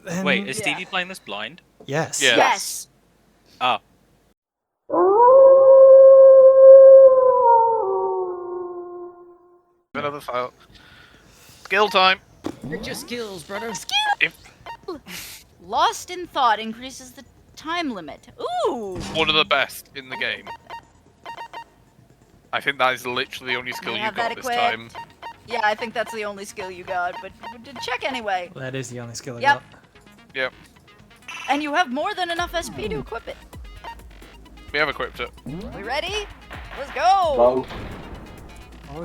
Then... Wait, is Stevie playing this blind? Yes. Yeah. Yes. Oh. Another file. Skill time. Get your skills, brother. Lost in thought increases the time limit. Ooh. One of the best in the game. I think that is literally the only skill you have got that this equipped. time. Yeah, I think that's the only skill you got, but check anyway. That is the only skill I Yep. got. Yep. And you have more than enough SP to equip it. We have equipped it. We ready? Let's go! Go.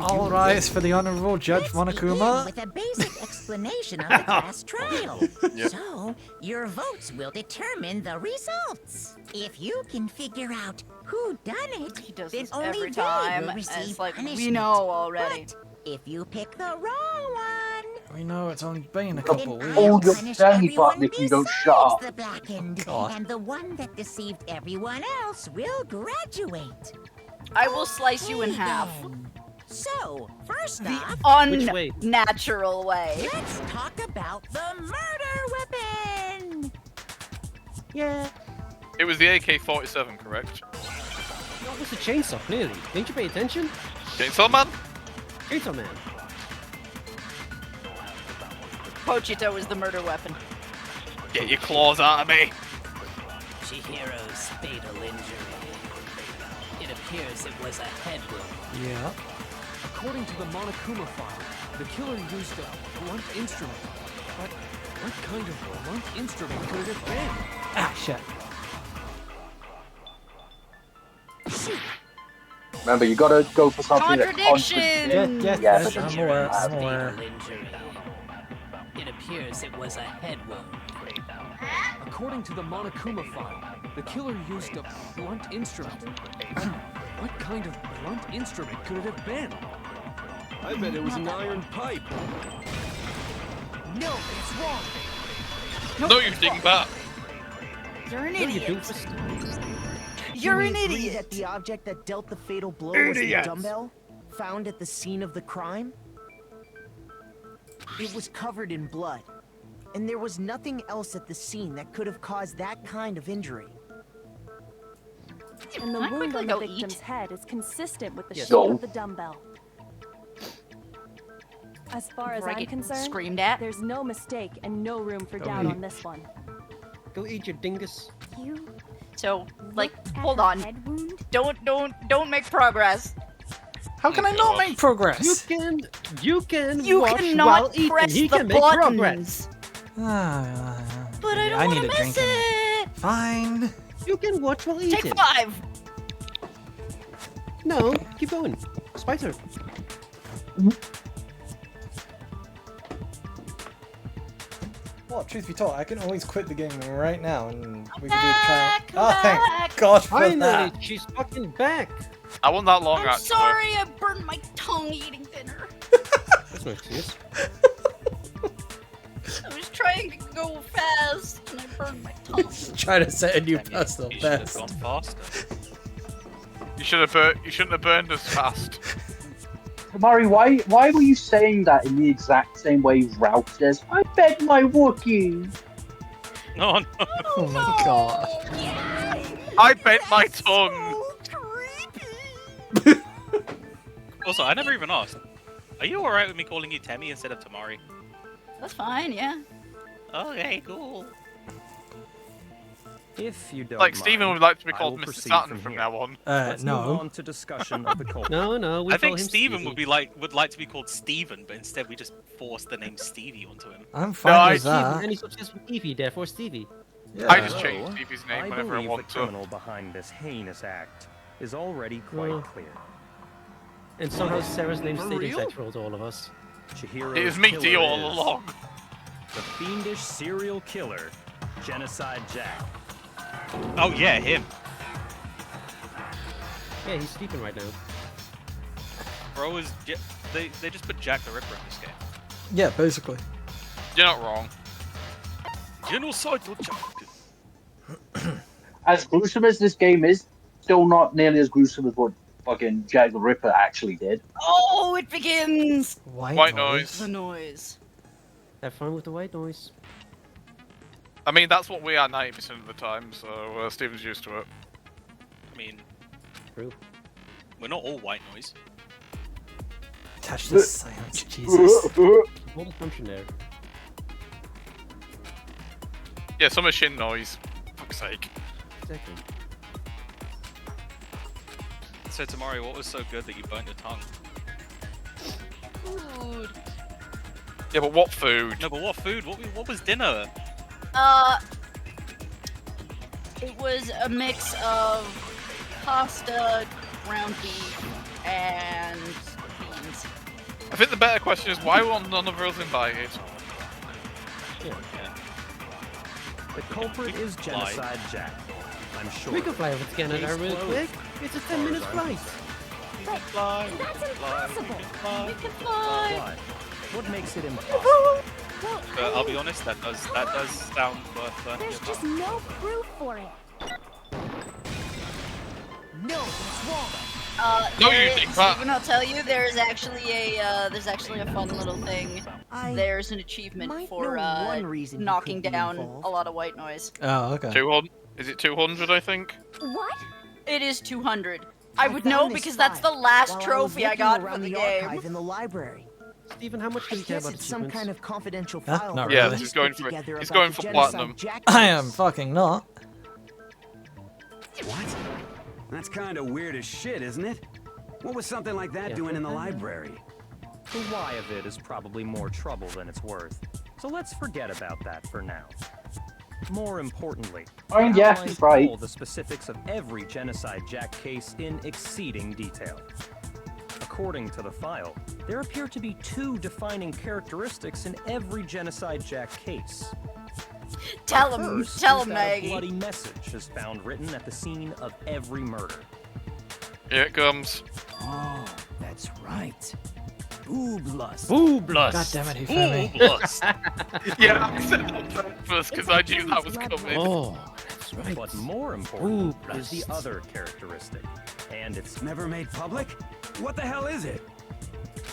All rise for the Honorable Judge Monokuma. With a basic explanation of the class trial. Yep. So, your votes will determine the results. If you can figure out who done it, He does then this only every they time, will and receive it's like, we punishment. know already. But if you pick the wrong one, We know it's only been a then couple weeks. I'll All your punish tiny everyone button if you don't shut besides up. the blackened, God. and the one that deceived everyone else will graduate. I will slice you in half. Then. So, first The off, Which way? unnatural way. let's talk about the murder weapon. Yeah. It was the AK-47, correct? That was a chainsaw, clearly. Didn't you pay attention? Chainsaw Man? Chainsaw Man. Pochito is the murder weapon. Get your claws out of me! Chihiro's fatal injury. It appears it was a head wound. Yeah. According to the Monokuma file, the killer used a blunt instrument. But what kind of blunt instrument could it have been? Ah, shit. Remember, you gotta go for something that Contradiction! Yeah, Yes. I'm aware. I'm aware. Fatal injury. It appears it was a head wound. According to the Monokuma file, the killer used a blunt instrument. But what kind of blunt instrument could it have been? I bet it was an iron pipe. No, it's wrong. No, you dingbat! You're an No, you idiot. doofus. You're an Can we agree idiot. that the object that dealt the fatal blow was the Idiots. dumbbell found at the scene of the crime? It was covered in blood, and there was nothing else at the scene that could have caused that kind of injury. And the Can I wound quickly on the go victim's eat? head is consistent with the Yes. shape Go. of the dumbbell. As far as Before I I'm get concerned, screamed at. there's no mistake and no room for Go doubt eat. on this one. Go eat your dingus. You So, like, looked at hold her on. head wound? Don't make progress. How can I not make progress? You can You watch while cannot eating. press He the can make progress. buttons. Ah, But I yeah, don't I want need to a miss drink in it. Fine. You can watch while eating. Take 5. No, keep going. Spicer. Well, truth be told, I can always quit the game right now and we can do the back, trial. Oh, back. thank God for Finally, that. she's fucking back. I wasn't that long, I'm actually. sorry I burned my tongue eating dinner. That's no excuse. I was trying to go fast and I burned my tongue. Try to set a new Damn, personal you should have best. gone faster. You shouldn't have burned as fast. Murray, why were you saying that in the exact same way Ralph says, I bet my Wookiee? No, no. Oh my God. I bent my tongue! Also, I never even asked. Are you alright with me calling you Temmie instead of Tamari? That's fine, yeah. Okay, cool. If you don't Like, mind, Steven would like to be I called will Mr. proceed Saturn from from here. now on. Let's move no. on to discussion of the culprit. No, we I call think him Steven Stevie. would like to be called Steven, but instead we just force the name Stevie onto him. I'm fine with that. And he's obsessed with Stevie, therefore Stevie. Yeah. I just So, changed Stevie's name I whenever I believe want the to. criminal behind this heinous act is already quite Well, clear. And somehow Sarah's name For stayed real? asexual to all of us. Chihiro's It was me to you killer all is along. The fiendish serial killer, Genocide Jack. Oh yeah, him. Yeah, he's sleeping right now. Bro is they just put Jack the Ripper in this game. Yeah, basically. You're not wrong. Genocide Jack. As gruesome as this game is, still not nearly as gruesome as what fucking Jack the Ripper actually did. Oh, it begins! White, White noise. The noise. Have fun with the white noise. I mean, that's what we are 90% of the time, so Steven's used to it. I mean, True. we're not all white noise. Touch the silence, Jesus. Hold assumption there. Yeah, some are shin noise. Fuck's sake. Exactly. So Tamari, what was so good that you burnt your tongue? Food. Yeah, but what food? No, but what food? What was dinner? It was a mix of pasta, ground beef, and beans. I think the better question is why were none of us invited? Yeah. The culprit is Genocide Jack. I'm sure. We could fly over to Canada real quick. It's a 10-minute flight. But that's impossible. We can fly. Why? What makes it impossible? Well, I'll be honest, that does sound worth There's your just time. no proof for it. No, it's wrong. No, you think that. Steven, I'll tell you, there's actually a fun little thing. There's an achievement might for know one reason you knocking could be down involved. a lot of white noise. Oh, okay. 200? Is it 200, I think? What? It is 200. I would found know this because that's the file last while trophy I was got looking for the around game. archive in the library. Steven, how much do I you care guess about it's some achievements? kind of confidential Huh? file. Not that really. Yeah, was he's put going for together he's about going the for genocide platinum. Jack I am case. fucking not. What? That's kind of weird as shit, isn't it? What was something like that doing in the library? The why of it is probably more trouble than it's worth. So let's forget about that for now. More importantly, I mean, yeah, outline he's right. all the specifics of every Genocide Jack case in exceeding detail. According to the file, there appear to be 2 defining characteristics in every Genocide Jack case. Tell him, First tell is him, that a Maggie. bloody message is found written at the scene of every murder. Here it comes. Oh, that's right. Boob lust. Boob lust. God damn it, he found me. Boob lust. Yeah, I said that first because I knew that was coming. Oh, that's right. But more important is the other characteristic, and it's Never made public? What the hell is it?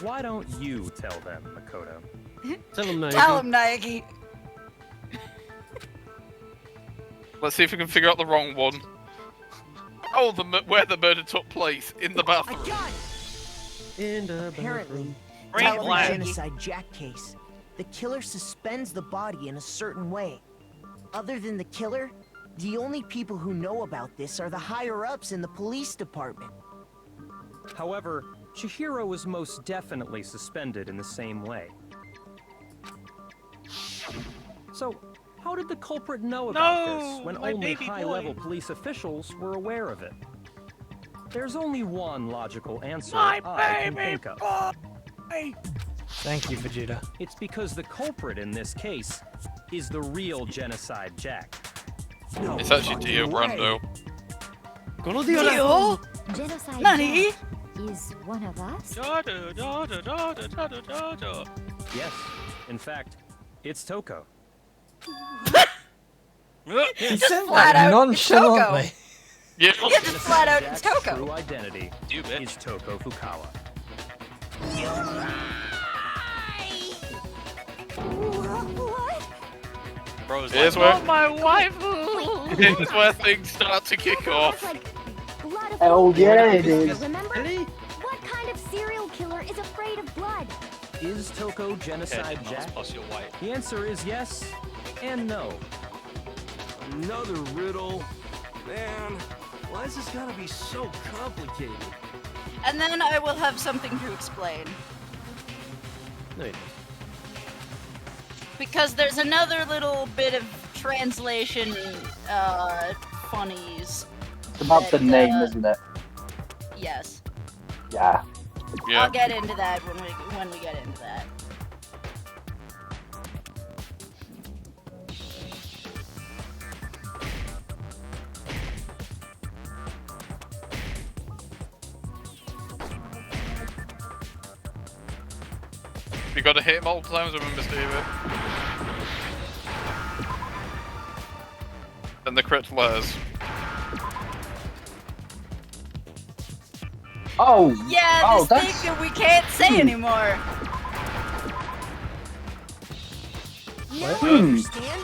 why don't you tell them, Makoto? Tell him now. Tell him, Nike. Let's see if we can figure out the wrong one. Oh, where the murder took place in the bathroom. In the Apparently, Brain in every blank. genocide Jack case, the killer suspends the body in a certain way. Other than the killer, the only people who know about this are the higher-ups in the police department. However, Chihiro was most definitely suspended in the same way. So, how did the culprit know about this when my only baby high-level boy. police officials were aware of it? There's only one logical answer My I can baby think of. Thank you, Vegeta. It's because the culprit in this case is the real Genocide Jack. No It's actually fucking Dio way. Brando. Dio? Genocide Nani? Jack is one of us? Da, da, da, da, da, da, da, da, da. Yes, in fact, it's Toko. He Just said flat that out, nonchalantly. Yeah. Yeah, just flat out, it's Jack's Toko. true identity You bitch. is Toko Fukawa. What? Bro's Here's like, where- oh, my waifu. Here's where things start to kick off. Blood of Oh, people. yeah, it is. Remember? What kind of serial killer is afraid of blood? Is Toko Genocide Head Jack? plus your white. The answer is yes and no. Another riddle. Man, why is this gotta be so complicated? And then I will have something to explain. No, you don't. Because there's another little bit of translation funnies. It's about the that, name, isn't it? Yes. Yeah. Yeah. I'll get into that when we get into that. You gotta hit him multiple times, remember, Stevie? And the crit flares. Oh! Yeah, oh, this that's... thing that we can't say anymore. Now I Hmm. understand.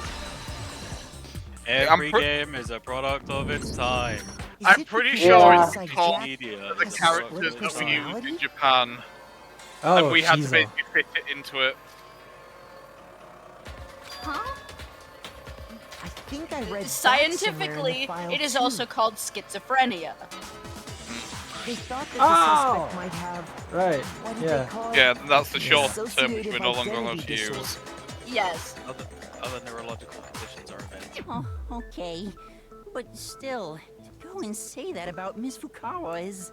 Every game is a product of its time. I'm pretty sure Yeah. it's called Media the is a characters product that of we its time. used in Japan, Oh, and we had to Shizo. basically fit it into it. Huh? I think I read Scientifically, it is also called schizophrenia. They thought that the Oh! suspect might have. Right. What did Yeah. they call it? Yeah, that's the short term which Dissociative we're no longer allowed to identity use. disorder. Yes. Other neurological conditions are available. Oh, okay. But still, to go and say that about Miss Fukawa is...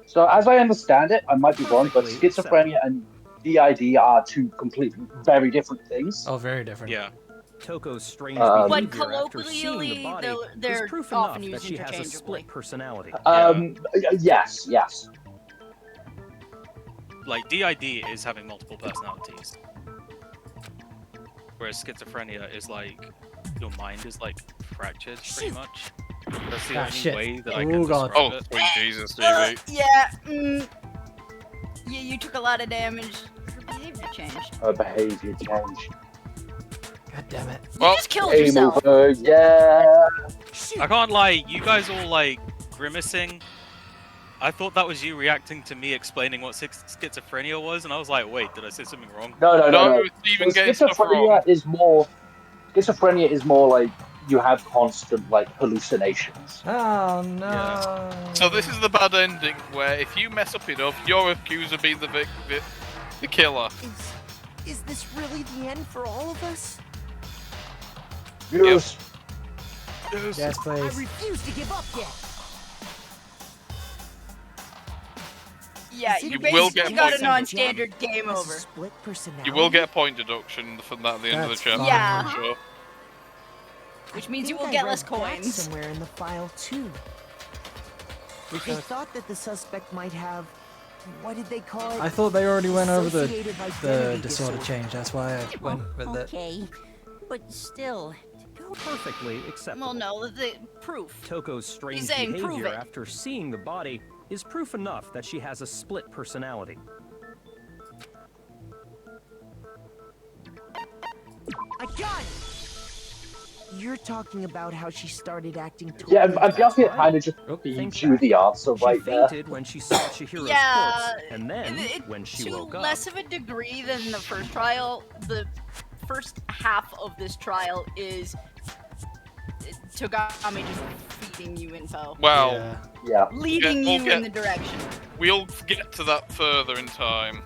So as I understand it, I might be wrong, but Perfectly schizophrenia and DID are two completely very different things. Oh, very different. Yeah. Toko's strange But behavior after seeing colloquially, the body they're is proof often enough that used she has a interchangeably. split personality. Yes. Like, DID is having multiple personalities. Whereas schizophrenia is like, your mind is like fractured, pretty much. That's the Ah, only shit. way that I Ooh, can God. describe Oh, it. sweet Jesus, Stevie. Yeah. Yeah, you took a lot of damage. Her behavior changed. Her behavior changed. God damn it. You Well, just killed Game yourself. over, yeah. I can't lie, you guys all like grimacing. I thought that was you reacting to me explaining what schizophrenia was, and I was like, wait, did I say something wrong? No. Steven So getting stuff wrong. Schizophrenia is more like you have constant like hallucinations. Oh no. So this is the bad ending where if you mess up enough, you're accused of being the killer. Is this really the end for all of us? Yes. Yes, I please. refuse to give up yet. Yeah, Is it you will basically get got a points. non-standard game Has a over. split personality? You will get a point deduction from that at the end of the That's chapter. Yeah. for sure. Which I means you think will I get read less that coins. somewhere in the file too. They thought that the suspect might have. What did they call it? I thought they already went over the Dissociative the identity disorder disorder. change. That's why I went with it. Okay. But still, to go... Perfectly acceptable. Well, no, the proof. Toko's strange saying prove behavior it. after seeing the body is proof enough that she has a split personality. I got it. You're talking about how she started acting. Yeah, totally I'm guessing it right. kind of just beat you the answer She right there. fainted when she saw Chihiro's Yeah, corpse, and then, it- when she to woke up, less of a degree than the first trial, the first half of this trial is Togami just feeding you info. Well, yeah. Leading we'll you in the direction. We'll get to that further in time.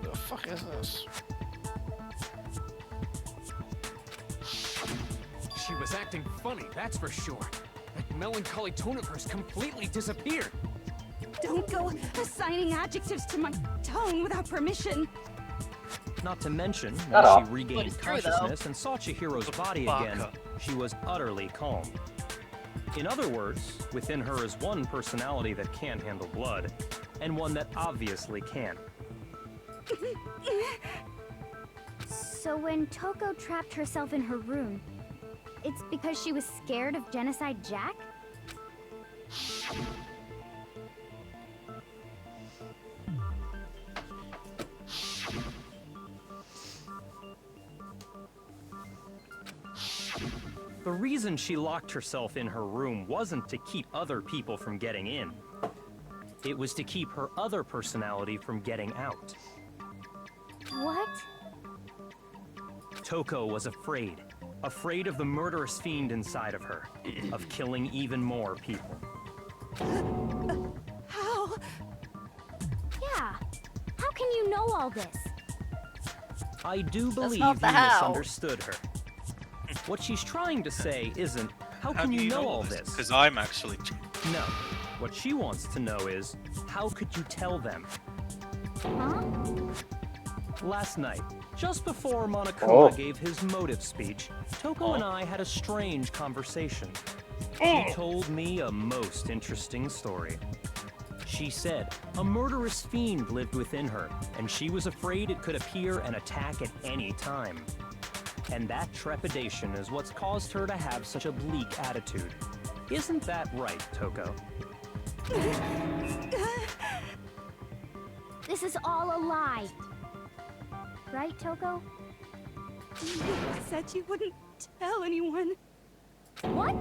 The fuck is this? She was acting funny, that's for sure. That melancholy tone of hers completely disappeared. Don't go assigning adjectives to my tone without permission. not to mention, when Shut up. she regained it's true, consciousness and saw Chihiro's body again, she was utterly calm. In other words, within her is one personality that can't handle blood, and one that obviously can. So when Toko trapped herself in her room, it's because she was scared of Genocide Jack? The reason she locked herself in her room wasn't to keep other people from getting in. It was to keep her other personality from getting out. What? Toko was afraid. Afraid of the murderous fiend inside of her. Of killing even more people. How? Yeah. How can you know all this? I do believe not you the how. misunderstood her. What she's trying to say isn't, how can you know all this? Because I'm actually... No. What she wants to know is, how could you tell them? Huh? Last night, just before Monokuma Oh. gave his motive speech, Toko and I had a strange conversation. Oh. She told me a most interesting story. She said a murderous fiend lived within her, and she was afraid it could appear and attack at any time. And that trepidation is what's caused her to have such a bleak attitude. Isn't that right, Toko? This is all a lie. Right, Toko? You said you wouldn't tell anyone. What?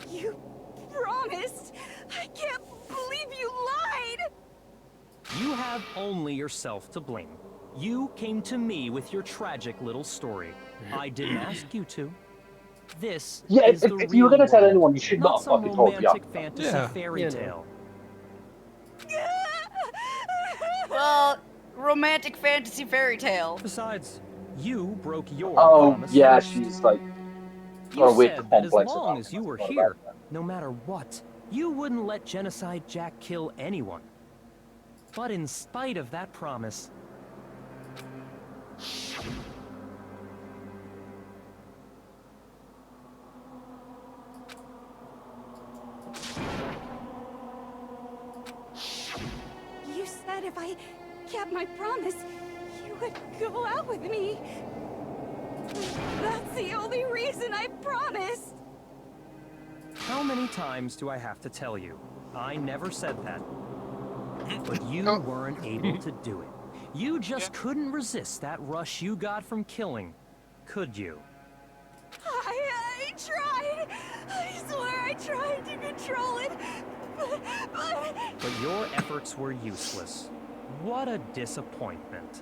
You promised. I can't believe you lied. You have only yourself to blame. You came to me with your tragic little story. I didn't ask you to. This Yeah, is the if you were real going to tell world, anyone, you should not have some fucking told me. romantic fantasy fairy you know. tale. Well, romantic fantasy fairy tale. Besides, you broke your Oh, promise yeah, first. she's like got You a weird said that as complex long about as it. you were That's here, about no matter what, you wouldn't let Genocide Jack kill anyone. But in spite of that promise, You said if I kept my promise, you would go out with me. That's the only reason I promised. how many times do I have to tell you? I never said that. But you weren't able to do it. You just couldn't resist that rush you got from killing, could you? I tried. I swear I tried to control it. But your efforts were useless. What a disappointment.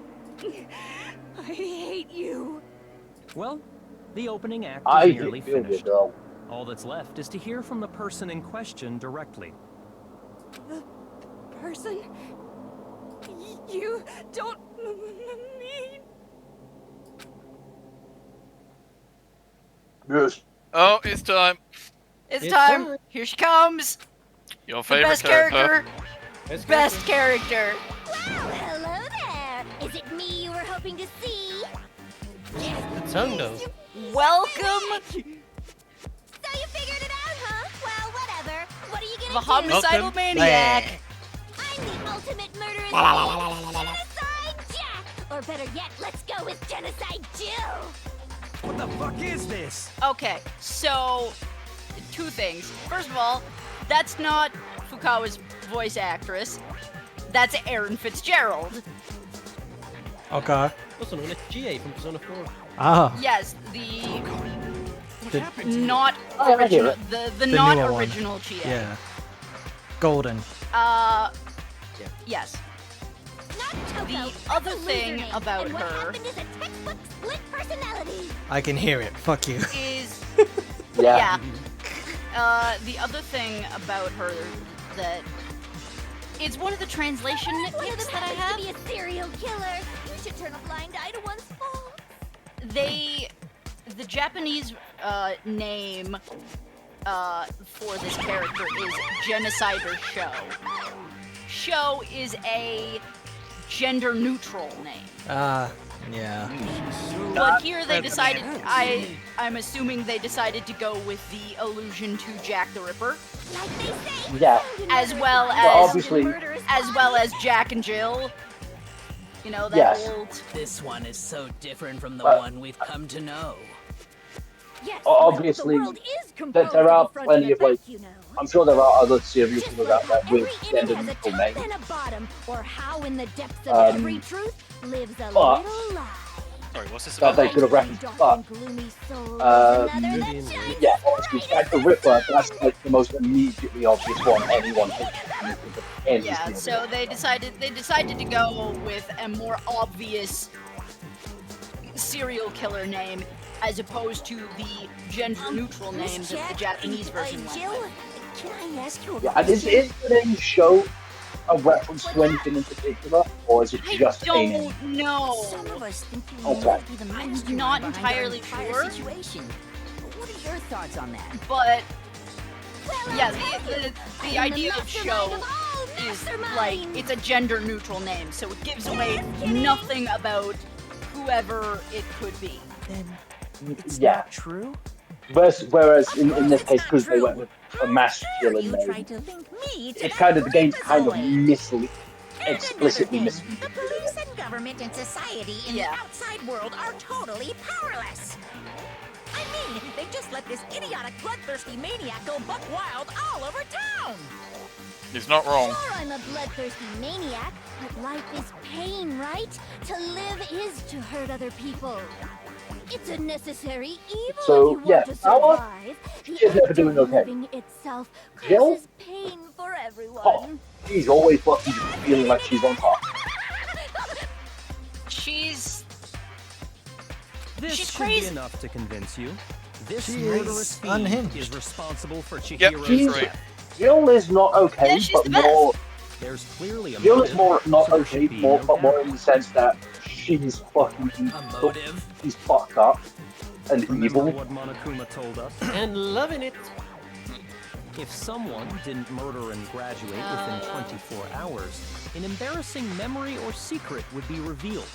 I hate you. Well, the opening act I is nearly feel you, finished. girl. All that's left is to hear from the person in question directly. The person you don't mean. Yes. Oh, it's time. It's time. Here she comes. Your The favorite best character. Best character. Well, hello there. Is it me you were hoping to see? The tongue though. Welcome. So you figured it out, huh? Well, whatever. What are you gonna The do? homicidal maniac. I'm the ultimate murderous Genocide Jack! Or better yet, let's go with Genocide Jill! What the fuck is this? Okay, so two things. First of all, that's not Fukawa's voice actress. That's Aaron Fitzgerald. Okay. Also known as GA from Persona 4. Ah. Yes, the The, I hear original, it. the The not newer one. original Chia. yeah. Golden. Yes. Not The Toko. other That's a thing loser name. about and what her happened is a textbook split personality. I can hear it. Fuck you. is Yeah. the other thing about her that it's one of the translation One of nitpicks them that I happens have. to be a serial killer. You should turn a blind eye to one's faults. The Japanese name for this character is Genocider Show. Show is a gender neutral name. Yeah. But here they decided, I'm assuming they decided to go with the allusion to Jack the Ripper. Like they say. Yeah. As well Well, as obviously, Jack and Jill. You know, that Yes. old... This one is so different from the But- one we've come to know. Yes, obviously, the world is there are composed of a front plenty and a of like. back, you know. I'm sure there are other serial Just killers like out there how with every image gender has a neutral top names. and a bottom, or how in the depths of every truth lives a but- little lie. Sorry, what's this That about? they could have referenced, Dark but and gloomy soul uh, is another that shines yeah, obviously, bright Jack the as Ripper. That's like the most immediately obvious one anyone thinks of any Yeah, serial so killer. they decided to go with a more obvious serial killer name as opposed to the gender neutral name Miss that Jack, the Japanese version went Jill, with. can I ask you a Yeah, and is the name Show a reference to anything in particular, or is it I just a name? don't know. Some of us think you Okay. might be the I'm mastermind not behind entirely our entire sure. situation. What are your thoughts on that? But Well, yeah, thank you. the I am idea of mastermind show of all is masterminds. like it's a gender neutral name, so it gives away nothing about whoever it could be. Then it's Yeah. not true? Whereas in this case, because they went with a masculine You name, tried to link me to it's kind of the game's that kind of person. misleading. explicitly thing. misleading. The police and government and society in the outside world are totally powerless. I mean, they just let this idiotic, bloodthirsty maniac go buck wild all over town. He's not wrong. Sure, I'm a bloodthirsty maniac, but life is pain, right? To live is to hurt other people. It's a necessary evil So, if you want to survive. She is never doing okay. Living itself Jill? causes pain for everyone. Oh, she's always fucking feeling like she's on top. She's This She's should crazy. be enough to convince you. This She murderous is fiend unhinged. is responsible for Yep, Chihiro's she's death. Jill is not okay, Yeah, she's but the best. more. There's clearly a Jill motive, is more not so there okay, should be more, no but more doubt. in the sense that she's fucking A motive? she's fucked up and Remember evil. what Monokuma told us? And loving it. If someone didn't murder and graduate within 24 hours, an embarrassing memory or secret would be revealed.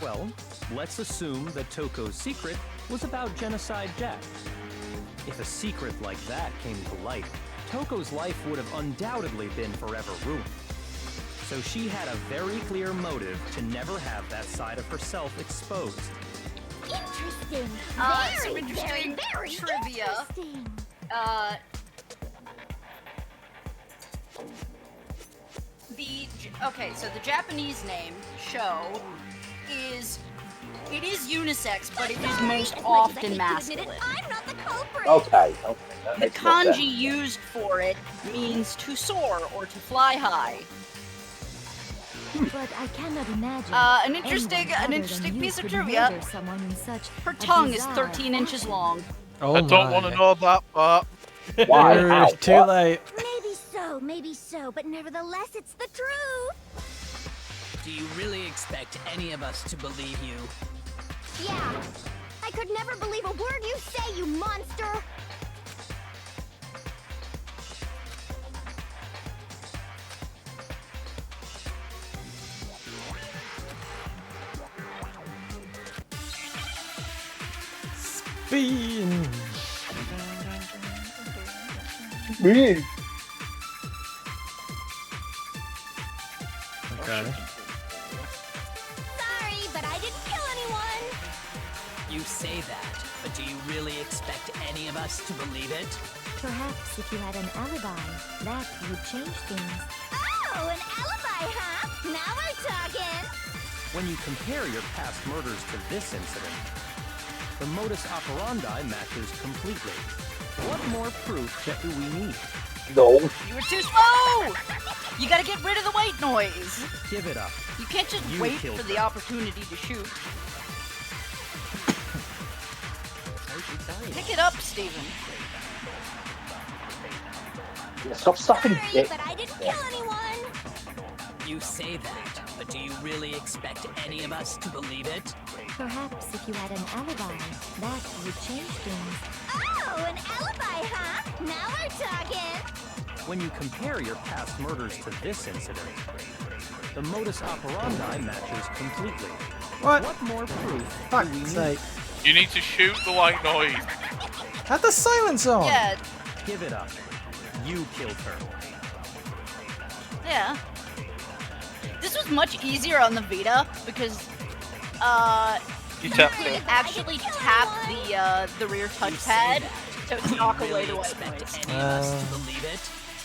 Well, let's assume that Toko's secret was about Genocide Jack. If a secret like that came to light, Toko's life would have undoubtedly been forever ruined. So she had a very clear motive to never have that side of herself exposed. Interesting. some Very, interesting very trivia. interesting. Okay, so the Japanese name show is unisex, but it is most often masculine. I'm not the culprit. Okay, that The makes more sense. kanji used for it means to soar or to fly high. But I cannot imagine. An interesting anyone other piece than you of could trivia. murder someone in such Her a tongue is bizarre 13 inches fashion. long. Oh I don't want to know that part. Why? You're How? too What? late. Maybe so, but nevertheless, it's the truth. Do you really expect any of us to believe you? Yeah. I could never believe a word you say, you monster. Bean. Me. Okay. Sorry, but I didn't kill anyone. You say that, but do you really expect any of us to believe it? Perhaps if you had an alibi, that would change things. Oh, an alibi, huh? Now we're talking. When you compare your past murders to this incident, the modus operandi matches completely. What more proof do we need? No. You were too slow! You gotta get rid of the white noise. Give it up. You can't just You wait killed for the her. opportunity to shoot. Pick it up, Steven. Yeah, stop sucking Sorry, dick. but I didn't kill anyone. You say that, but do you really expect any of us to believe it? Perhaps if you had an alibi, that would change things. Oh, an alibi, huh? Now we're talking. When you compare your past murders to this incident, the modus operandi matches completely. What? What more proof Fuck's do we need? sake. You need to shoot the white noise. Had the silence on. Yeah, Give it up. You killed her. yeah. This was much easier on the Vita because You you tapped could it. actually tap the rear touchpad to knock away the white expect noise. any of us to believe it?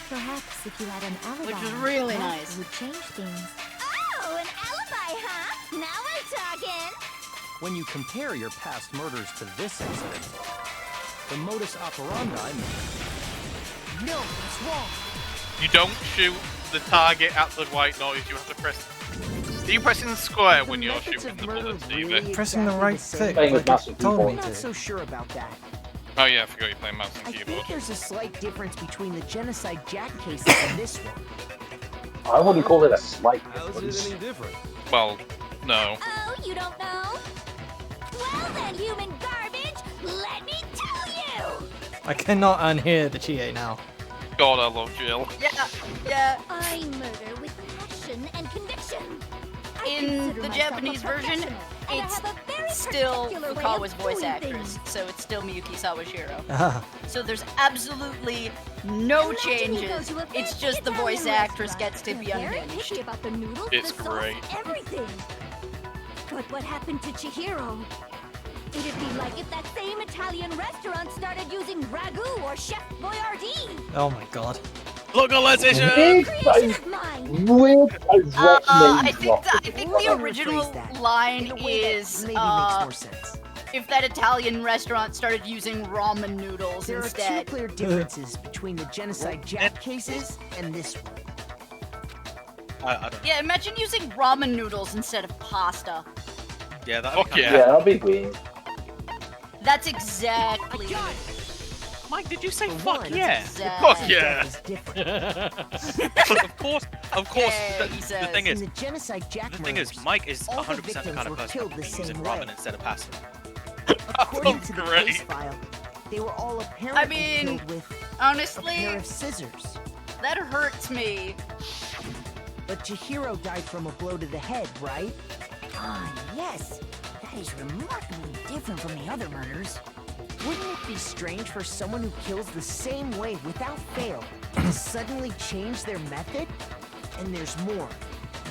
Perhaps if you had an alibi, Which was really that nice. would change things. Oh, an alibi, huh? Now we're talking. When you compare your past murders to this incident, the modus operandi No, it's wrong. You don't shoot the target at the white noise. You have to press. Are you pressing square when you're methods shooting of the murder bullets, really Steven? Pressing the right click. Playing with like massive it told me I'm not to. so sure about that. Oh yeah, I forgot you're playing mouse and I think keyboard. there's a slight difference between the Genocide Jack cases and this one. I wouldn't call it a slight How's difference. it any different? Well, no. Oh, you don't know? Well then, human garbage, let me tell you! I cannot unhear the Chie now. God, I love Jill. Yeah, yeah. I murder with passion and conviction. I in the Japanese version, it's still Fukawa's voice actress, so it's still Miyuki Sawashiro. So there's absolutely no changes. It's just the voice actress gets to be unhinged. It's great. Everything. But what happened to Chihiro? It'd be like if that same Italian restaurant started using ragu or Chef Boyardee. Oh my god. Localization! I think the original line is, if that Italian restaurant started using ramen noodles There instead. are two clear differences between the Genocide Jack cases and this one. I don't know. Yeah, imagine using ramen noodles instead of pasta. Yeah, that'd be Yeah, that'd be weird. That's exactly. Mike, did you say fuck yeah? Fuck yeah! Of course. Yeah, The he says. thing is, In the Genocide Jack the thing is, Mike is all the 100% the victims kind of were person killed who the is same using way. ramen instead of pasta. According to the Great. case file, they were all I apparently mean, killed with a honestly, pair of scissors. that hurts me. But Chihiro died from a blow to the head, right? Ah, yes. That is remarkably different from the other murders. Wouldn't it be strange for someone who kills the same way without fail to suddenly change their method? And there's more.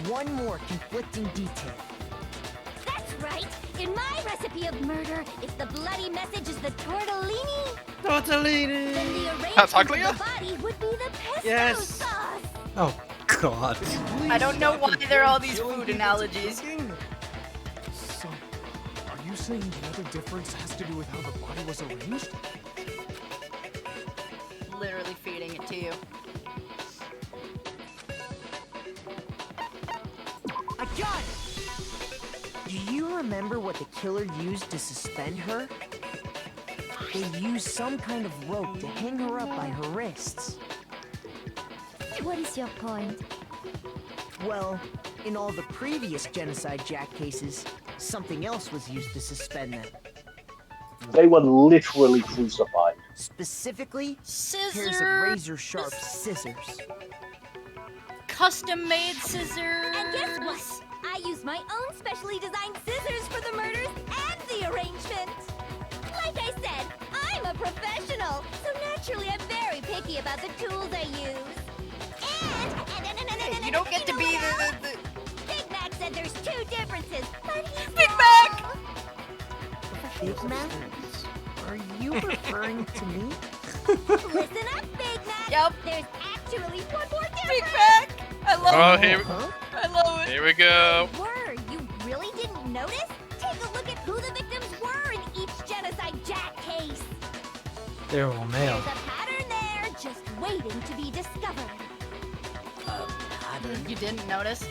One more conflicting detail. That's right. In my recipe of murder, if the bloody message is the tortellini, then the That's arrangement uglier? of the body would be the pesto Yes. sauce. Oh god. I don't know why there are all these food analogies. So, are you saying the other difference has to do with how the body was arranged? Literally feeding it to you. I got it! Do you remember what the killer used to suspend her? They used some kind of rope to hang her up by her wrists. What is your point? Well, in all the previous Genocide Jack cases, something else was used to suspend them. They were literally crucified. Specifically, pairs of Scissors. razor-sharp scissors. Custom-made scissors. And guess what? I use my own specially designed scissors for the murders and the arrangement. Like I said, I'm a professional, so naturally I'm very picky about the tools I use. And You don't get to be the Big Mac said there's two differences, but he's Big wrong. Mac! Big Mac? Are you referring to me? Listen up, Big Mac. Yep. There's actually one more difference. Big Mac! I love Oh, it. here, I love it. here we go. Were you really didn't notice? Take a look at who the victims were in each Genocide Jack case. They're all male. There's a pattern there, just waiting to be discovered. You didn't notice?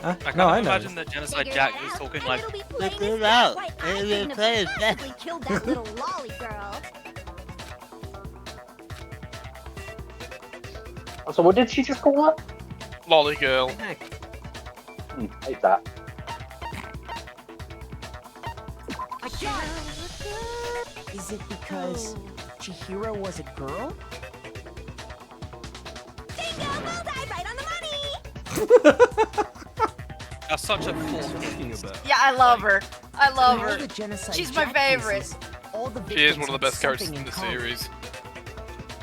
Huh? I can't No, I know. imagine that Genocide Figure Jack that is out, talking and like, it'll be "Look plain as it day out. why I It couldn't is have bad." possibly killed that little lolly girl. So what did she just call her? Lolly girl. Hate that. I got it! Is it because Chihiro was a girl? Bingo, bullseye, right on the money! that's such a full Yeah, I love her. I love In all her. the Genocide She's my Jack favorite. cases, all the She is victims one of the had best characters something in the common. series.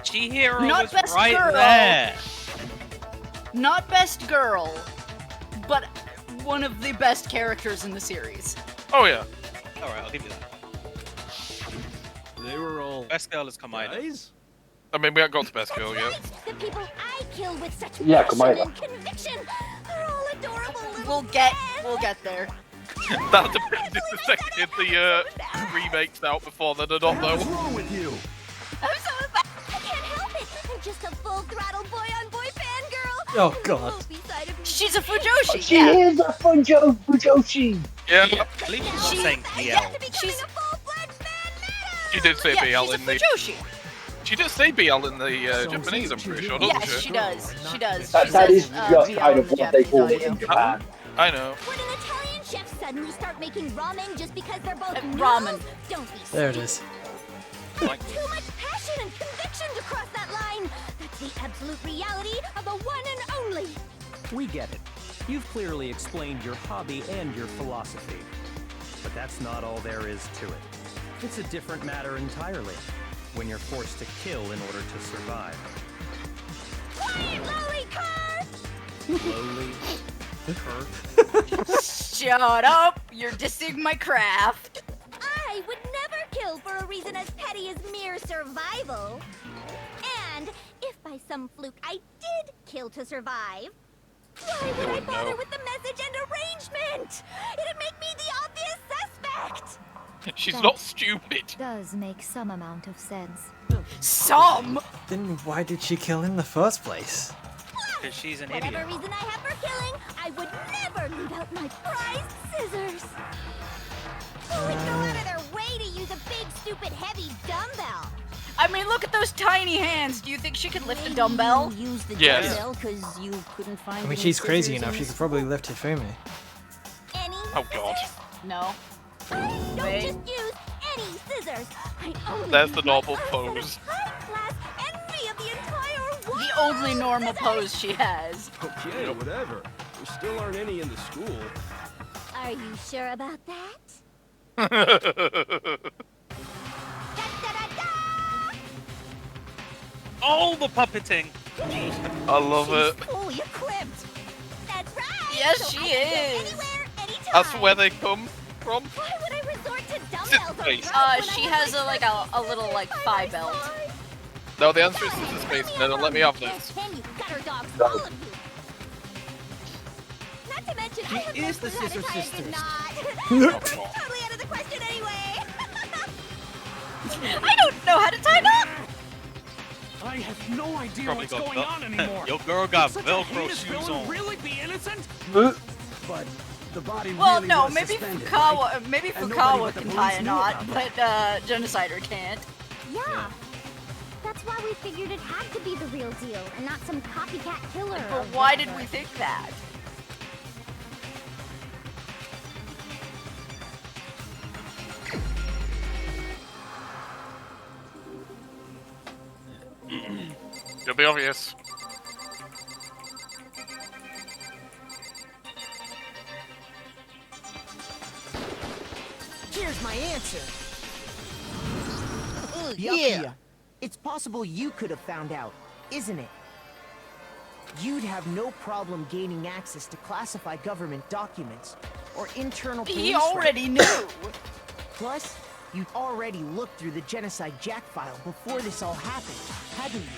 Chihiro Not was best right girl. there. Not best girl, but one of the best characters in the series. Oh yeah. Alright, I'll give you that. They were all Best girl is Kamaida. guys? I mean, we haven't got to best girl yet. The people I kill with such Yeah, passion Kamaida. and conviction are all adorable little We'll get there. That depends if the second if the remake's out before then or not though. What's wrong with you? I'm so bad. I can't help it. I'm just a full-throttle boy-on-boy fangirl. Oh, God. She's a Fujoshi. She yeah. is a Fujoshi. Yeah. At least she's not saying BL. She's She did say yeah, BL she's a in the. Fujoshi. She did say BL in the Japanese, I'm pretty sure, doesn't Yes, she does. She does. That, She that says, is just BL kind of in what they Japanese call it audio. in Japan. I know. Would an Italian chef suddenly start making ramen just because they're both ramen. noodles? Don't be There it silly. is. Like, Too much passion and conviction to cross that line. That's the absolute reality of the one and only. We get it. You've clearly explained your hobby and your philosophy. But that's not all there is to it. It's a different matter entirely, when you're forced to kill in order to survive. Quiet, lowly cur! Lowly? Cur? Shut up! You're dissing my craft. I would never kill for a reason as petty as mere survival. And if by some fluke I did kill to survive, why would I bother with the message and arrangement? It'd make me the obvious suspect. She's not stupid. Does make some amount of sense. Some? Then why did she kill in the first place? Because she's an Whatever idiot. reason I have for killing, I would never leave out my prized scissors. Who would go out of their way to use a big, stupid, heavy dumbbell? I mean, look at those tiny hands. Do you think she could lift a dumbbell? Use the Yes. dumbbell because you couldn't find. I mean, any she's crazy scissors enough. in She this could probably lift it for me. Any Oh god. No. Don't Wait. just use any scissors. I only There's use the my normal own pose. set of high-class envy of the entire world. The only normal pose she has. Okay, whatever. There still aren't any in the school. Are you sure about that? Oh, the puppeting! I love it. Fully equipped. That's right. Yes, So she I can go is. Anywhere, anytime. That's where they come from. Why would I resort to dumbbells Sit or face. drugs when She I have has a little like thigh belt. No, the answer is scissor space. No, don't let me have this. Can you gutter dogs, all of you? Not to mention, I have is the no clue how to Scissor tie a Sisters. good knot. That's totally out of the question anyway. I don't know how to tie knot. I have no idea Probably what's got going on anymore. Your girl got Such a Velcro heinous shoes villain on. really be innocent? But the body Well, really no, was maybe suspended, Fukawa, right? maybe And nobody Fukawa but the can tie a police knew knot, about but Genocider can't. Yeah. That's why we figured it had to be the real deal and not some copycat killer. But or why did whatever. we think that? It'll be obvious. Here's my answer. Yeah. It's possible you could have found out, isn't it? You'd have no problem gaining access to classified government documents or internal police He already knew. Plus, you'd already looked through the Genocide Jack file before this all happened, hadn't you?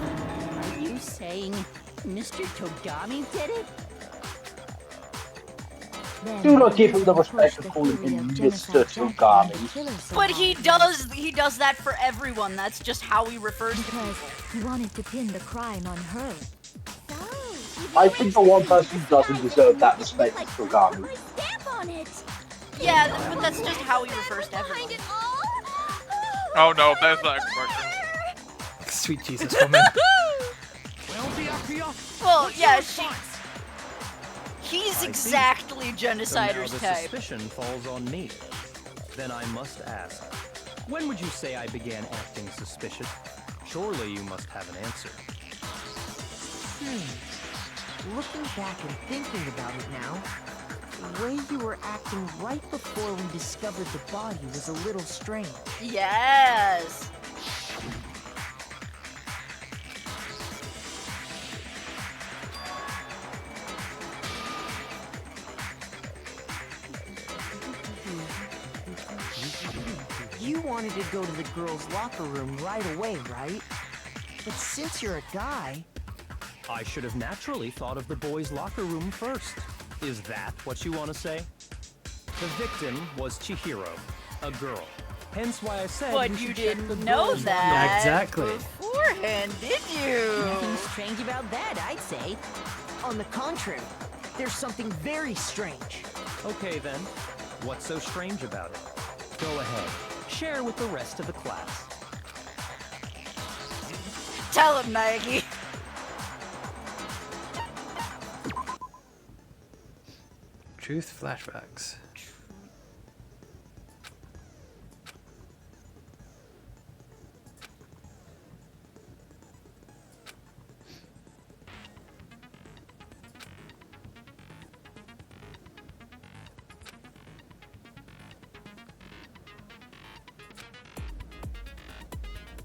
Are you saying Mr. Togami did it? Do not give him the respect of calling him Mr. Togami. But he does that for everyone. That's just how he refers to people. He wanted to pin the crime on her. I think the one person who doesn't deserve that respect is Togami. Stamp on it. Yeah, but that's just how he refers to everyone. Oh no, there's that expression. Sweet Jesus woman. Well, yeah, he's I see. exactly So now Genocider's the type. suspicion falls on me. Then I must ask, when would you say I began acting suspicious? Surely you must have an answer. Looking back and thinking about it now, the way you were acting right before we discovered the body was a little strange. Yes. You wanted to go to the girls' locker room right away, right? But since you're a guy... I should have naturally thought of the boys' locker room first. Is that what you want to say? The victim was Chihiro, a girl. Hence why I said But we you should check the didn't know girls' that Yeah, exactly. beforehand, did you? Nothing strange about that, I'd say. On the contrary, there's something very strange. Okay then, what's so strange about it? Go ahead, share with the rest of the class. Tell him, Maggie. Truth flashbacks.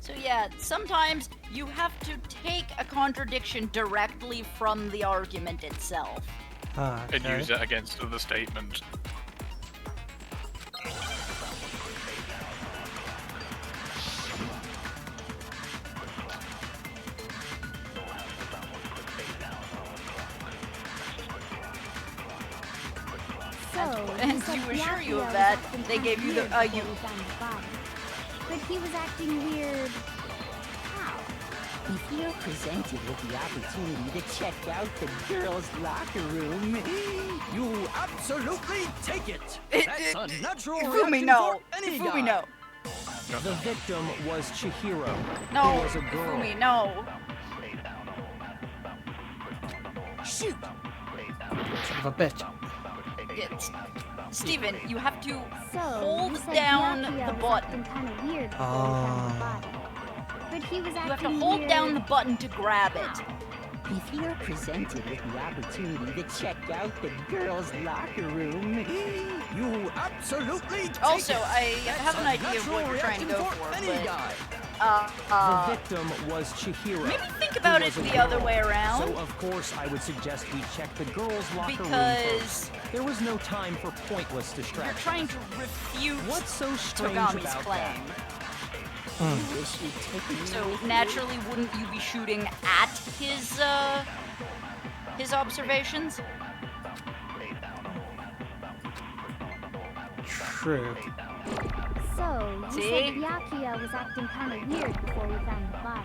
So yeah, sometimes you have to take a contradiction directly from the argument itself. And use it against the statement. And to assure you of that, they gave you the you. But he was acting weird. How? If you're presented with the opportunity to check out the girls' locker room, You absolutely take it. That's a natural Ifumi, reaction no. for any Ifumi, guy. no. The victim was Chihiro, No, who was a girl. Ifumi, no. shoot. Son of a bitch. It's, Steven, you have to So, hold you said down Byakuya the was button. acting kind of weird before we found the body. But he was You have to acting hold weird. down the button to grab it. If you're presented with the opportunity to check out the girls' locker room, You absolutely take Also, it. I That's have an a idea of what natural you're trying to go reaction for, any but guy. The victim was Chihiro. maybe think who about it was a the other girl. way around. So of course I would suggest we check the girls' locker room Because first. There was no time for pointless you're distractions. trying to refute What's so strange Togami's about claim. that? So naturally, wouldn't you be shooting at his observations? True. So, you See? said Byakuya was acting kind of weird before we found the body.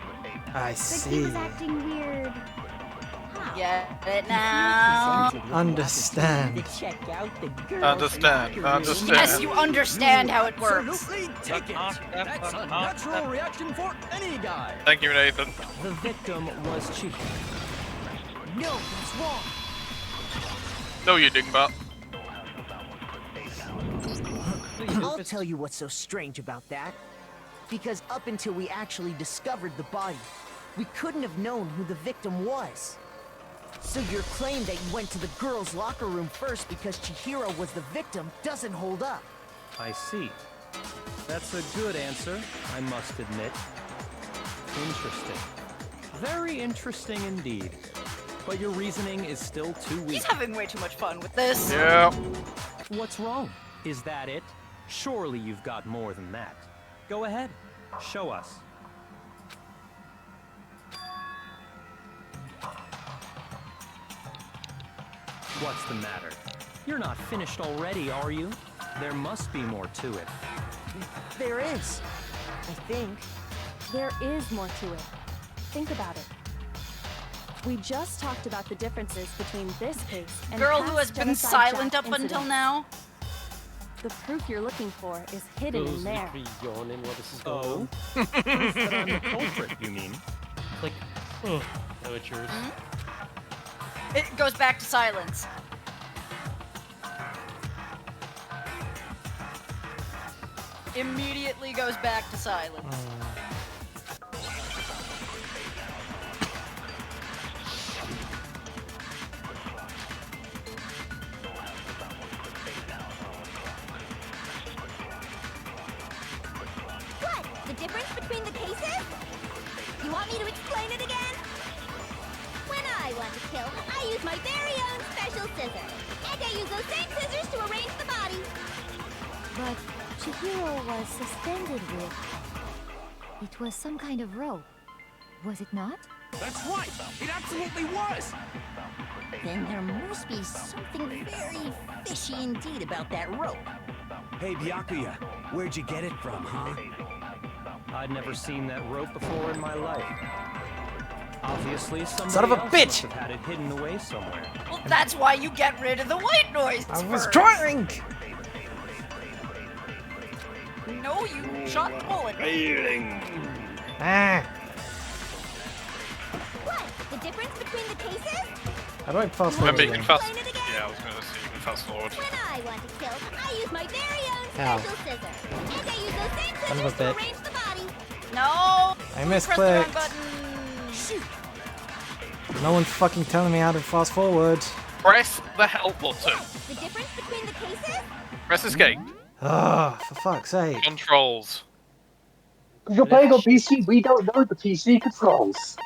I But he see. was acting weird. Get it now? Understand. to check out the girls' Understand, locker room. understand. Yes, you understand how it works. Absolutely take it. That's a natural reaction for any guy. Thank you, Nathan. The victim was Chihiro. No, that's wrong. No, you dingbat. I'll tell you what's so strange about that. Because up until we actually discovered the body, we couldn't have known who the victim was. So your claim that you went to the girls' locker room first because Chihiro was the victim doesn't hold up. I see. That's a good answer, I must admit. Interesting. Very interesting indeed. But your reasoning is still too weak. He's having way too much fun with this. Yeah. What's wrong? Is that it? Surely you've got more than that. Go ahead. Show us. What's the matter? You're not finished already, are you? There must be more to it. There is. I think. There is more to it. Think about it. We just talked about the differences between this case and Girl who past has been genocide silent Jack up until incidents. now. The proof you're looking for is hidden in there. yawning while this is going Oh? on. Proof that I'm the culprit, you mean? Like, oh, amateurs. It goes back to silence. Immediately goes back to silence. What? The difference between the cases? You want me to explain it again? When I want to kill, I use my very own special scissors. And I use those same scissors to arrange the body. But Chihiro was suspended with... It was some kind of rope. Was it not? That's right. It absolutely was. Then there must be something very fishy indeed about that rope. Hey, Byakuya, where'd you get it from, huh? I'd never seen that rope before in my life. Obviously, somebody Son of a else bitch! must have had it hidden away somewhere. Well, that's why you get rid of the white noise. I was first. trying! No, you shot the bullet. Ah! What? The difference between the cases? How do I fast forward Remember, you again? can fast. Yeah, I was gonna say you can fast forward. When I want to kill, I use my very own Ow. special scissors. And I use those same Son of a scissors to bitch. arrange the body. No. I Press the wrong misclicked. button. Shoot. No one's fucking telling me how to fast forward. Press the help button. The difference between the cases? Press escape. Ah, for fuck's sake. Controls. You're playing on PC, we don't know the PC controls.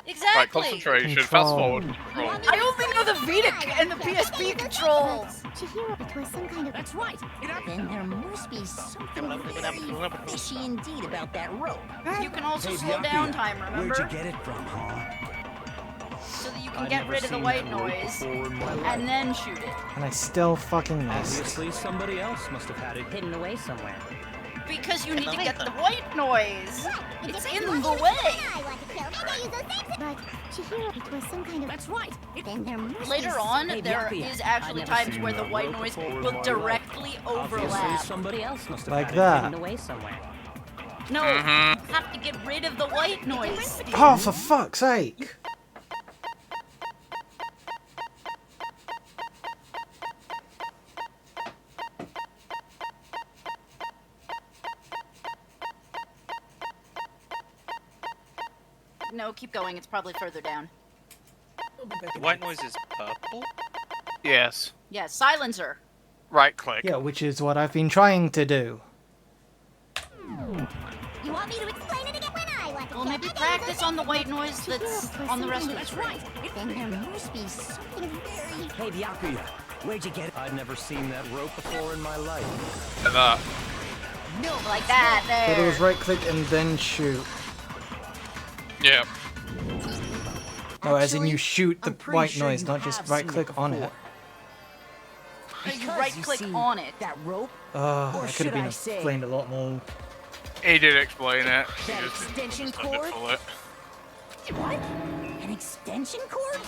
Exactly. Right, concentration. Fast forward. Control. I only know the Vita and the PSP controls. Chihiro, it was some kind of... That's right. Then there must be something very fishy indeed about that rope. You can also Hey, slow Byakuya, down time, remember? Where'd you get it from, huh? So that you can get rid of the white noise and then shoot it. And I still fucking missed. Obviously, somebody else must have had it hidden away somewhere. Because you need to get the white noise. It's in the way. But Chihiro, it was some kind of... That's right. Then there must Later be on, something- there is actually times where the white noise will directly overlap. Somebody else must have Like had that. it hidden away somewhere. No, you have to get rid of the white noise. Oh, for fuck's sake! No, keep going. It's probably further down. The white noise is purple? Yes. Yeah, silencer. Right click. Yeah, which is what I've been trying to do. You want me to explain it again when I want to Well, kill? maybe practice on the white noise that's Chihiro, it was on the some rest of kind the of... screen. Then there must be something very... Hey, Byakuya, where'd you get it? I'd never seen that rope before in my life. And that. No, like that, But it there. was right click and then shoot. Yeah. No, as in you shoot the I'm pretty white sure noise, you not just have right seen click it on before. it. You Because, right click see, on it. That rope, Oh, Or that could should have been I say- explained a lot more. He did explain it. He that just didn't extension understand it cord? fully. What? An extension cord?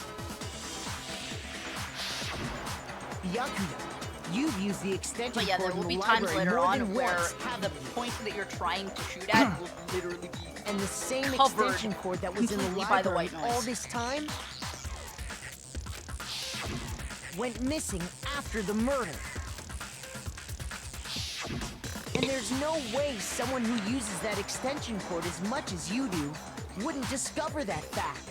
Byakuya, you've used the extension But yeah, cord there will in be the times library later more on than where once, the point that you're trying to shoot at will literally be and the same covered extension cord that was in the completely by the library white noise. all this time went missing after the murder. And there's no way someone who uses that extension cord as much as you do wouldn't discover that fact.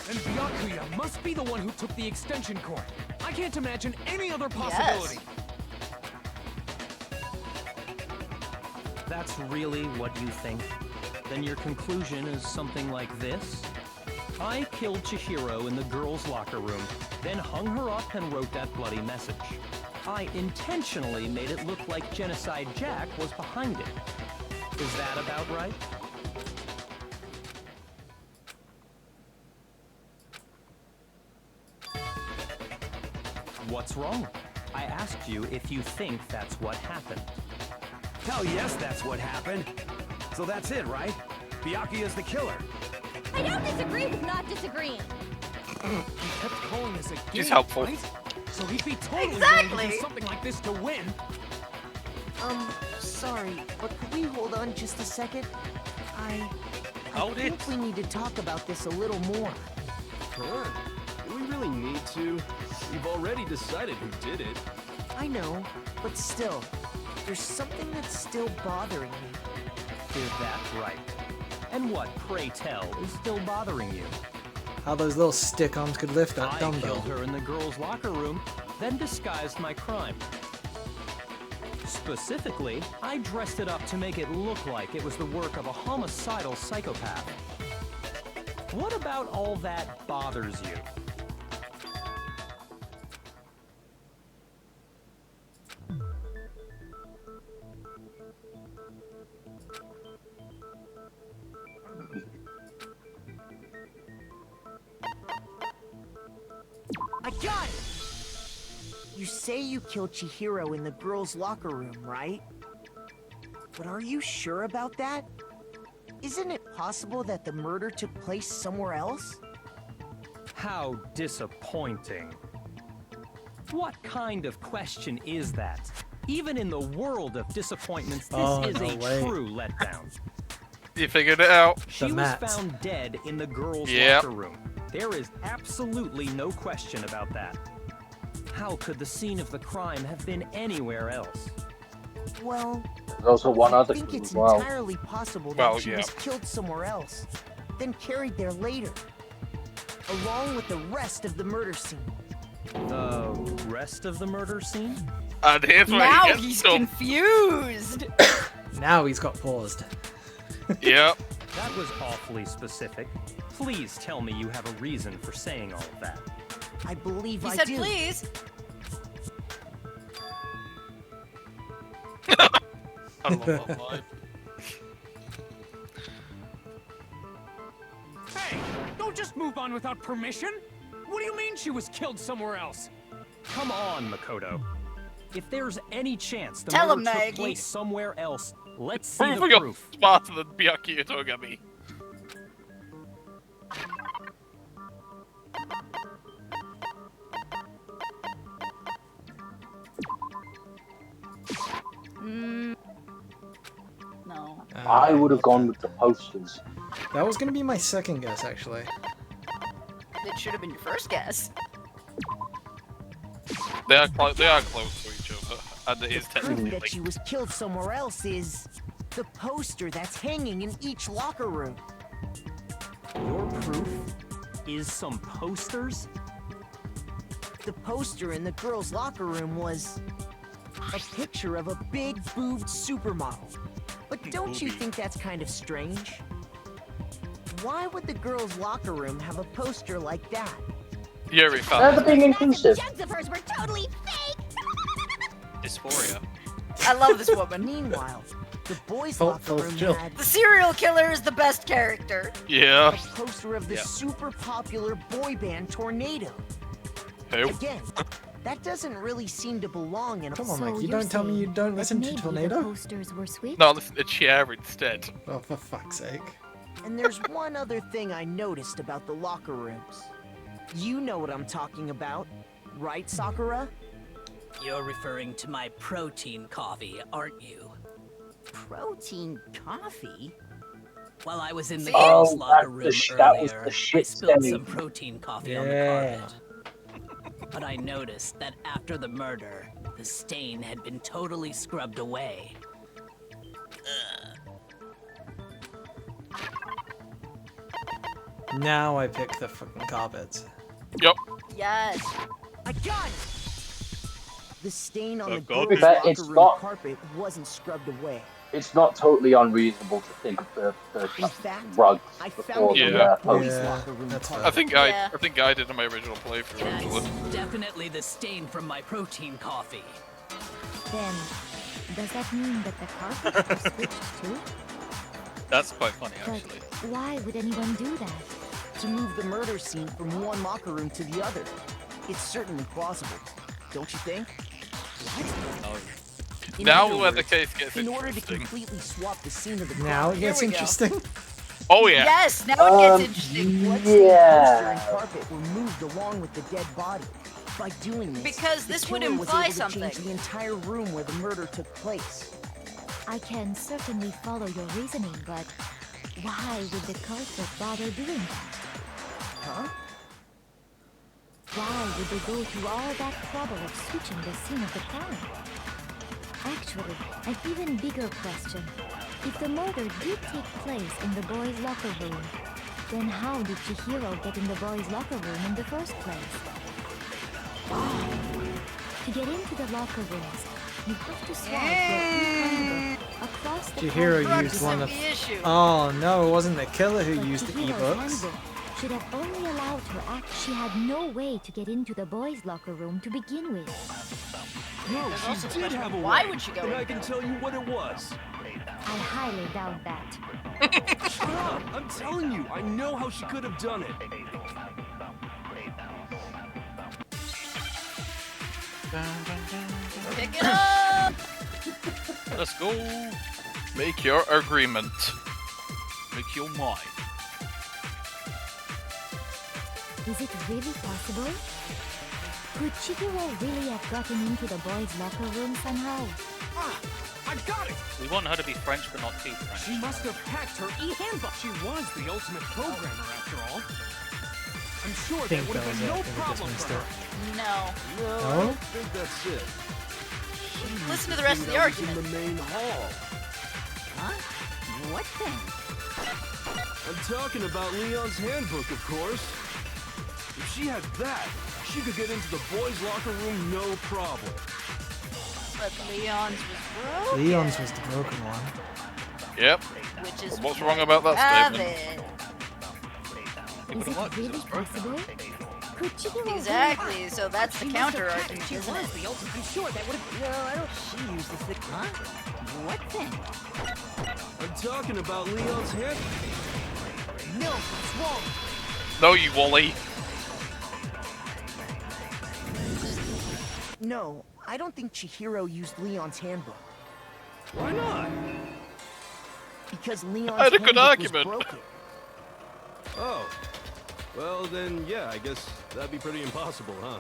And Byakuya must be the one who took the extension cord. I can't imagine any other possibility. That's really what you think? Then your conclusion is something like this? I killed Chihiro in the girls' locker room, then hung her up and wrote that bloody message. I intentionally made it look like Genocide Jack was behind it. Is that about right? What's wrong? I asked you if you think that's what happened. Hell yes, that's what happened. So that's it, right? Byakuya's the killer. I don't disagree with not disagreeing. He kept calling this a game, He's helpful. right? So he'd be totally willing to Exactly. do something like this to win. Sorry, but could we hold on just a second? I Hold think it. we need to talk about this a little more. Sure. Do we really need to? We've already decided who did it. I know, but still, there's something that's still bothering me. Is that right? And what, pray tell, is still bothering you? How those little stick arms could lift that I dumbbell. killed her in the girls' locker room, then disguised my crime. Specifically, I dressed it up to make it look like it was the work of a homicidal psychopath. What about all that bothers you? I got it! You say you killed Chihiro in the girls' locker room, right? But are you sure about that? Isn't it possible that the murder took place somewhere else? How disappointing. What kind of question is that? Even in the world of disappointments, this is no a way. true letdown. You figured it out. She was mats. found dead in the girls' Yep. locker room. There is absolutely no question about that. How could the scene of the crime have been anywhere else? Well, There's also one I other think clue it's as well. entirely possible that Well, she yeah. was killed somewhere else, then carried there later, along with the rest of the murder scene. The rest of the murder scene? And here's where Now he gets he's stumped. confused. Now he's got paused. Yep. That was awfully specific. Please tell me you have a reason for saying all of that. I believe He I said do. please. I love that vibe. Hey, don't just move on without permission. What do you mean she was killed somewhere else? Come on, Makoto. If there's any chance the Tell him, murder took Nagi. place somewhere else, let's see Proof the of your proof. smarter than Byakuya Togami. No. I would have gone with the posters. That was gonna be my second guess, actually. It should have been your first guess. They are close to each other, and it is Proof technically that linked. she was killed somewhere else is the poster that's hanging in each locker room. Your proof is some posters? The poster in the girls' locker room was a picture of a big boobed supermodel. But don't you think that's kind of strange? Why would the girls' locker room have a poster like that? Yuri found They're being inclusive. Jugs of hers were totally fake. Dysphoria. I love this woman. Meanwhile, the boys' Full- locker full room chill. had The serial killer is the best character. Yeah. a poster of the Yeah. super popular boy band Tornado. Who? Again, that doesn't really seem to belong in a Come on, So Mike. You you're don't tell me you saying don't that listen to maybe the Tornado? posters were switched? No, listen to Chair instead. Oh, for fuck's sake. And there's one other thing I noticed about the locker rooms. You know what I'm talking about, right, Sakura? You're referring to my protein coffee, aren't you? Protein coffee? While I was in the Oh, girls' locker room that was earlier, the I shit spilled stain. some protein coffee on the Yeah. carpet. But I noticed that after the murder, the stain had been totally scrubbed away. Now I pick the fucking carpets. Yep. Yes. I got it! The stain on the God. girls' But locker it's room not- carpet wasn't scrubbed away. It's not totally unreasonable to think of the In fact, rugs I before found the it in Yeah. the boys' Yeah, locker room that's carpet. I think Yeah. I think I did in my original playthrough That's actually. definitely the stain from my protein coffee. Then, does that mean that the carpets were switched too? That's quite funny, But actually. why would anyone do that? To move the murder scene from one locker room to the other. It's certainly plausible, don't you think? No. In Now other where the words, case gets in order to interesting. completely swap the scene of the crime. Now it Here gets we go. interesting. Oh yeah. Yes, now it gets interesting. Bloodstained poster and Yeah. carpet were moved along with the dead body. By doing this, Because the this would killer was imply able to something. change the entire room where the murder took place. I can certainly follow your reasoning, but why would the culprit bother doing that? Huh? Why would they go through all that trouble of switching the scene of the crime? Actually, an even bigger question. If the murder did take place in the boys' locker room, then how did Chihiro get in the boys' locker room in the first place? To get into the locker rooms, you have to swipe your e-handbook across the Chihiro carpet used to one the of. the issue. Oh no, it wasn't the killer who But used the Chihiro's ebooks. handbook should have only allowed her act. She had no way to get into the boys' locker room to begin with. No, There's she also the did question have of a why way, would she go and in I can there? tell you what it was. I highly doubt that. Shut up! I'm telling you, I know how she could have done it. Pick it up! Let's go. Make your agreement. Make your mind. Is it really possible? Could Chihiro really have gotten into the boys' locker room somehow? Ah, I got it! We want her to be French, but not too French. She must have hacked her e-handbook. She was the ultimate programmer, after all. I'm sure Think that would that have was been it. no I think I just problem missed for her. it. No. No? I think that's it. Listen to the rest of the That was in argument. the main hall. Huh? What then? I'm talking about Leon's handbook, of course. If she had that, she could get into the boys' locker room no problem. But Leon's was broken. Leon's was the broken one. Yep. Which is What's wrong about that have statement? Is it really possible? Could Chihiro Exactly, so that's the counter argument, isn't it? I'm sure that would have. Well, I don't. She used this. Huh? What then? I'm talking about Leon's head. No, what's wrong? No, you Wally. No, I don't think Chihiro used Leon's handbook. Why not? Because Leon's I had a good handbook argument. was broken. Oh. Well, then, yeah, I guess that'd be pretty impossible, huh?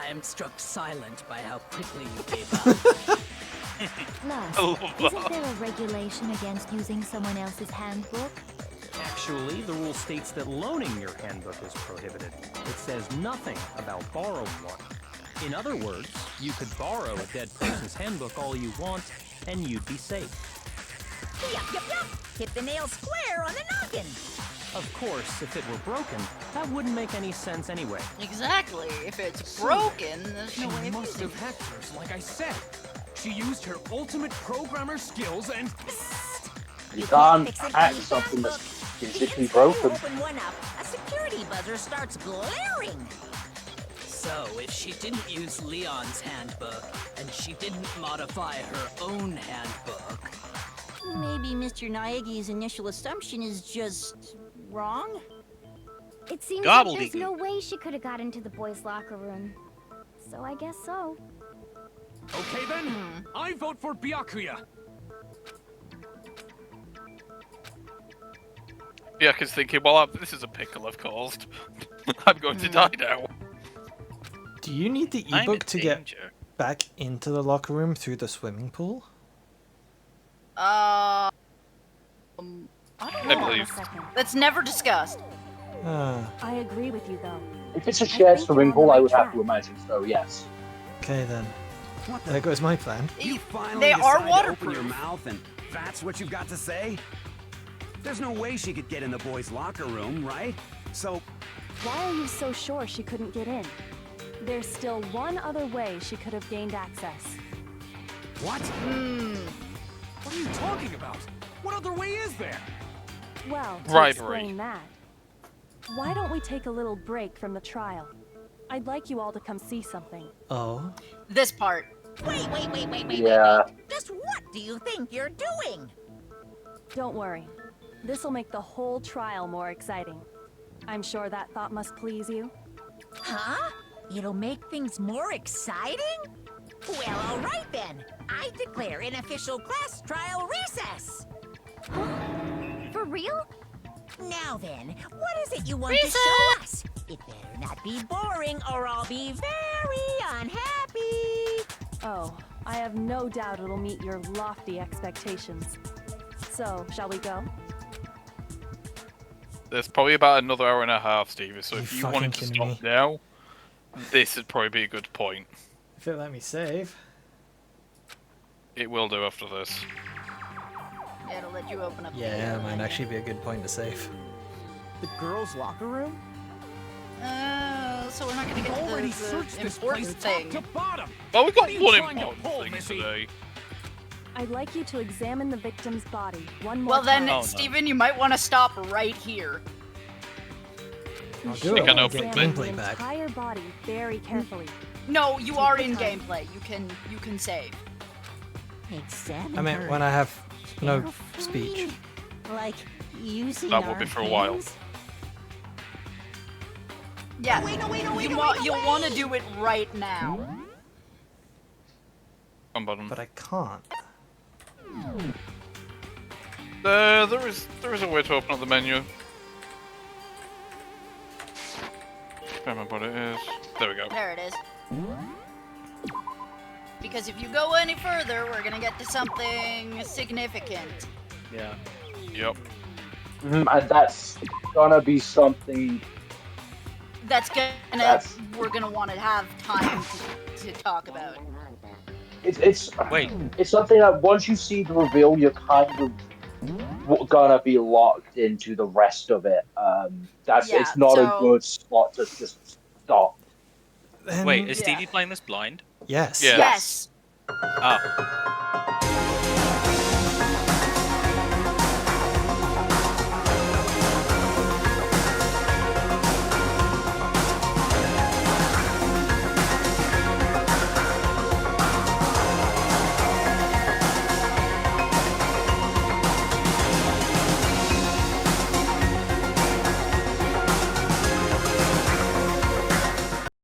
I am struck silent by how quickly you gave up. Plus, I love isn't that. there a regulation against using someone else's handbook? Actually, the rule states that loaning your handbook is prohibited. It says nothing about borrowing one. In other words, you could borrow a dead person's handbook all you want, and you'd be safe. Yup. Hit the nail square on the noggin. Of course, if it were broken, that wouldn't make any sense anyway. Exactly. If it's broken, there's no way She of must using have it. hacked hers, like I said. She used her ultimate programmer skills and... You can't Fix it hack in something that's handbook. physically The instant you broken. open one up, a security buzzer starts blaring. So, if she didn't use Leon's handbook, and she didn't modify her own handbook, Maybe Mr. Naegi's initial assumption is just wrong? It seems like there's Gobbledygook. no way she could have got into the boys' locker room. So I guess so. Okay then, I vote for Byakuya. Yeah, because thinking, well, this is a pickle I've caused. I'm going to die now. Do you need the I'm in ebook to get danger. back into the locker room through the swimming pool? I don't I know. believe. That's never discussed. I agree with you, though. If it's a shared swimming pool, I would have to imagine so, yes. Okay then. There goes my plan. You finally They are decide to waterproof. open your mouth and that's what you've got to say? There's no way she could get in the boys' locker room, right? So, Why are you so sure she couldn't get in? There's still one other way she could have gained access. what? What are you talking about? What other way is there? Well, to Bribery. explain that, why don't we take a little break from the trial? I'd like you all to come see something. Oh. This part. Wait. Yeah. Just what do you think you're doing? Don't worry. This'll make the whole trial more exciting. I'm sure that thought must please you. Huh? It'll make things more exciting? Well, all right then. I declare an official class trial recess. For real? Now then, what is it you want to show us? It better not be boring or I'll be very unhappy. Oh, I have no doubt it'll meet your lofty expectations. So, shall we go? There's probably about another hour and a half, Stevie, so You if you fucking wanted to kidding stop me? now, this would probably be a good point. If it let me save. It will do after this. Yeah, it'll let you open up. Yeah, it might actually be a good point to save. The girls' locker room? So we're not gonna get to Already the searched this important place thing. top to bottom. Well, we've What got are you one trying to important pull, thing Missy? today. I'd like you to examine the victim's body one more Well then, time. Oh, no. Steven, you might want to stop right here. I'll You do should it when I examine get the gameplay back. entire body very carefully. No, you Take are your in time. gameplay. You can save. Examine I mean, her when I have no carefully. speech. Like using That will our be for a while. hands? Yeah. No, wait, You'll want to do it right now. Come button. But I can't. There is a way to open up the menu. Can't remember what it is. There we go. There it is. Because if you go any further, we're gonna get to something significant. Yeah. Yep. And that's gonna be something. We're gonna want to have time to talk about. It's Wait. It's something that once you see the reveal, you're kind of gonna be locked into the rest of it. It's not a good spot to just stop. Then- Wait, is Stevie playing this blind? Yes. Yeah. Yes. Oh.